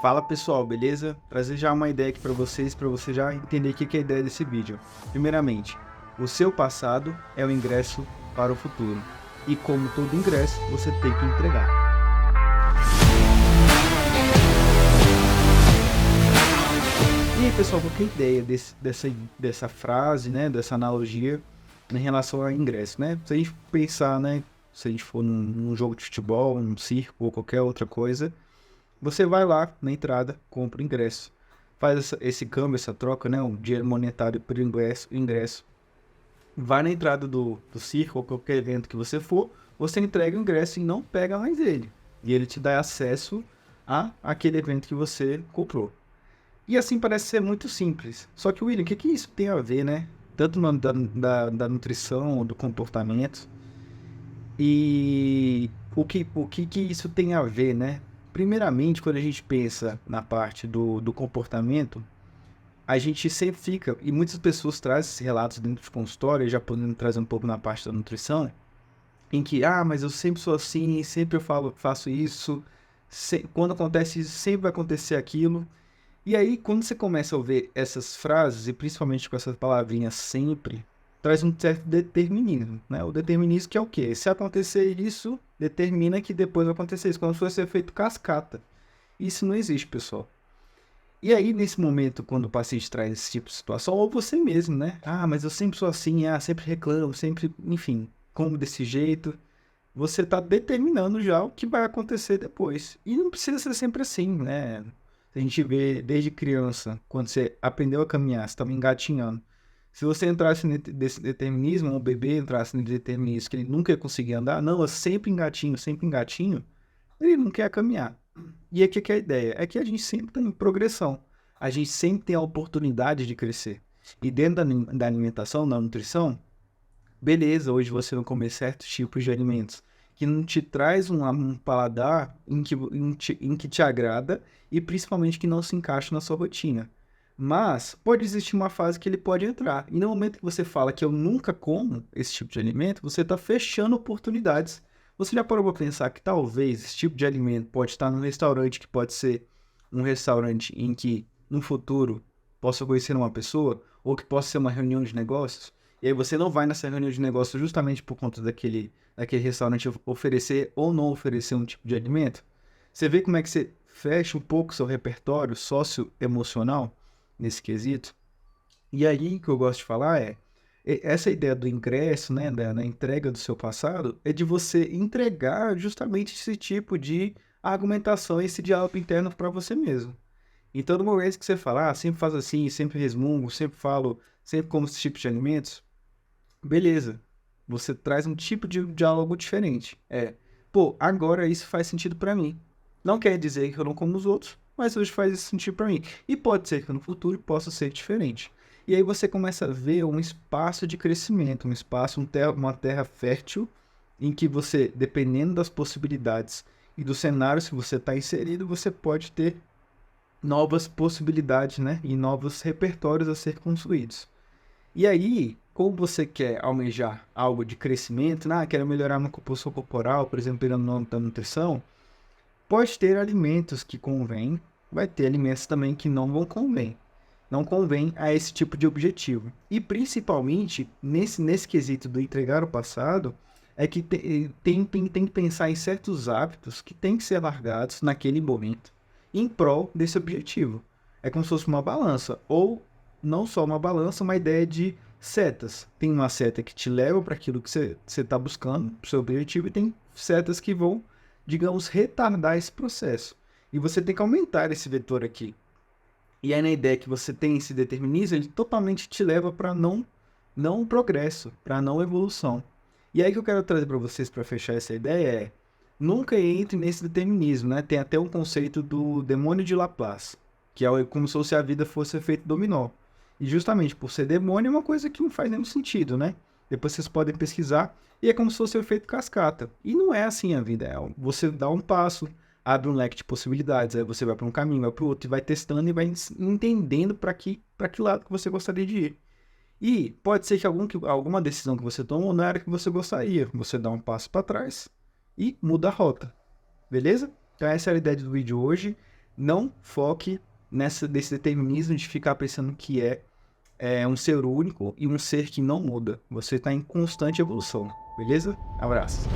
Fala pessoal, beleza? Trazer já uma ideia aqui para você já entender o que é a ideia desse vídeo. Primeiramente, o seu passado é o ingresso para o futuro. E como todo ingresso, você tem que entregar. E aí pessoal, qual que é a ideia dessa frase, né, dessa analogia em relação ao ingresso, né? Se a gente pensar, né, se a gente for num jogo de futebol, num circo ou qualquer outra coisa, você vai lá na entrada, compra o ingresso, faz esse câmbio, essa troca, né, o dinheiro monetário por ingresso. Vai na entrada do circo ou qualquer evento que você for, você entrega o ingresso e não pega mais ele. E ele te dá acesso a aquele evento que você comprou. E assim parece ser muito simples. Só que, William, o que isso tem a ver, né? Tanto da nutrição, do comportamento. E o que isso tem a ver, né? Primeiramente, quando a gente pensa na parte do comportamento, a gente sempre fica, e muitas pessoas trazem esses relatos dentro de consultório, já podendo trazer um pouco na parte da nutrição, em que, mas eu sempre sou assim, sempre eu faço isso, quando acontece isso, sempre vai acontecer aquilo. E aí, quando você começa a ouvir essas frases, e principalmente com essas palavrinhas sempre, traz um certo determinismo, né? O determinismo que é o quê? Se acontecer isso, determina que depois vai acontecer isso, como se fosse efeito cascata. Isso não existe, pessoal. E aí, nesse momento, quando o paciente traz esse tipo de situação, ou você mesmo, né? Mas eu sempre sou assim, sempre reclamo, sempre, enfim, como desse jeito. Você está determinando já o que vai acontecer depois. E não precisa ser sempre assim, né? A gente vê desde criança, quando você aprendeu a caminhar, você estava engatinhando. Se você entrasse nesse determinismo, um bebê entrasse nesse determinismo, que ele nunca ia conseguir andar, não, eu sempre engatinho, ele não quer caminhar. E aqui que é a ideia? É que a gente sempre está em progressão. A gente sempre tem a oportunidade de crescer. E dentro da alimentação, da nutrição, beleza, hoje você vai comer certos tipos de alimentos que não te traz um paladar em que te agrada e principalmente que não se encaixa na sua rotina. Mas pode existir uma fase que ele pode entrar. E no momento que você fala que eu nunca como esse tipo de alimento, você está fechando oportunidades. Você já parou para pensar que talvez esse tipo de alimento pode estar num restaurante que pode ser um restaurante em que no futuro possa conhecer uma pessoa ou que possa ser uma reunião de negócios? E aí você não vai nessa reunião de negócio justamente por conta daquele restaurante oferecer ou não oferecer um tipo de alimento. Você vê como é que você fecha um pouco seu repertório socioemocional nesse quesito? E aí o que eu gosto de falar essa ideia do ingresso, né, da entrega do seu passado, é de você entregar justamente esse tipo de argumentação, esse diálogo interno para você mesmo. Então, no momento que você fala, sempre faz assim, sempre resmungo, sempre falo, sempre como esse tipo de alimentos, beleza, você traz um tipo de diálogo diferente. Agora isso faz sentido pra mim. Não quer dizer que eu não como os outros, mas hoje faz esse sentido pra mim. E pode ser que no futuro possa ser diferente. E aí você começa a ver um espaço de crescimento, um espaço, uma terra fértil, em que você, dependendo das possibilidades e do cenário que você está inserido, você pode ter novas possibilidades, né? E novos repertórios a ser construídos. E aí, como você quer almejar algo de crescimento, quero melhorar minha composição corporal, por exemplo, pelo nome da nutrição, pode ter alimentos que convêm, vai ter alimentos também que não vão convém. Não convém a esse tipo de objetivo. E principalmente, nesse quesito do entregar o passado, é que tem que pensar em certos hábitos que têm que ser largados naquele momento, em prol desse objetivo. É como se fosse uma balança, ou não só uma balança, uma ideia de setas. Tem uma seta que te leva para aquilo que você está buscando, para o seu objetivo, e tem setas que vão, digamos, retardar esse processo. E você tem que aumentar esse vetor aqui. E aí na ideia que você tem esse determinismo, ele totalmente te leva para não progresso, para não evolução. E aí que eu quero trazer para vocês para fechar essa ideia nunca entre nesse determinismo, né? Tem até um conceito do demônio de Laplace, que é como se a vida fosse efeito dominó. E justamente por ser demônio é uma coisa que não faz nenhum sentido, né? Depois vocês podem pesquisar e é como se fosse o efeito cascata. E não é assim a vida, você dá um passo, abre um leque de possibilidades, aí você vai para um caminho, vai para o outro e vai testando e vai entendendo para que lado que você gostaria de ir. E pode ser que alguma decisão que você tomou não era que você gostaria, você dá um passo para trás e muda a rota, beleza? Então essa era a ideia do vídeo hoje. não foque desse determinismo de ficar pensando que é um ser único e um ser que não muda. Você está em constante evolução, beleza? Abraço.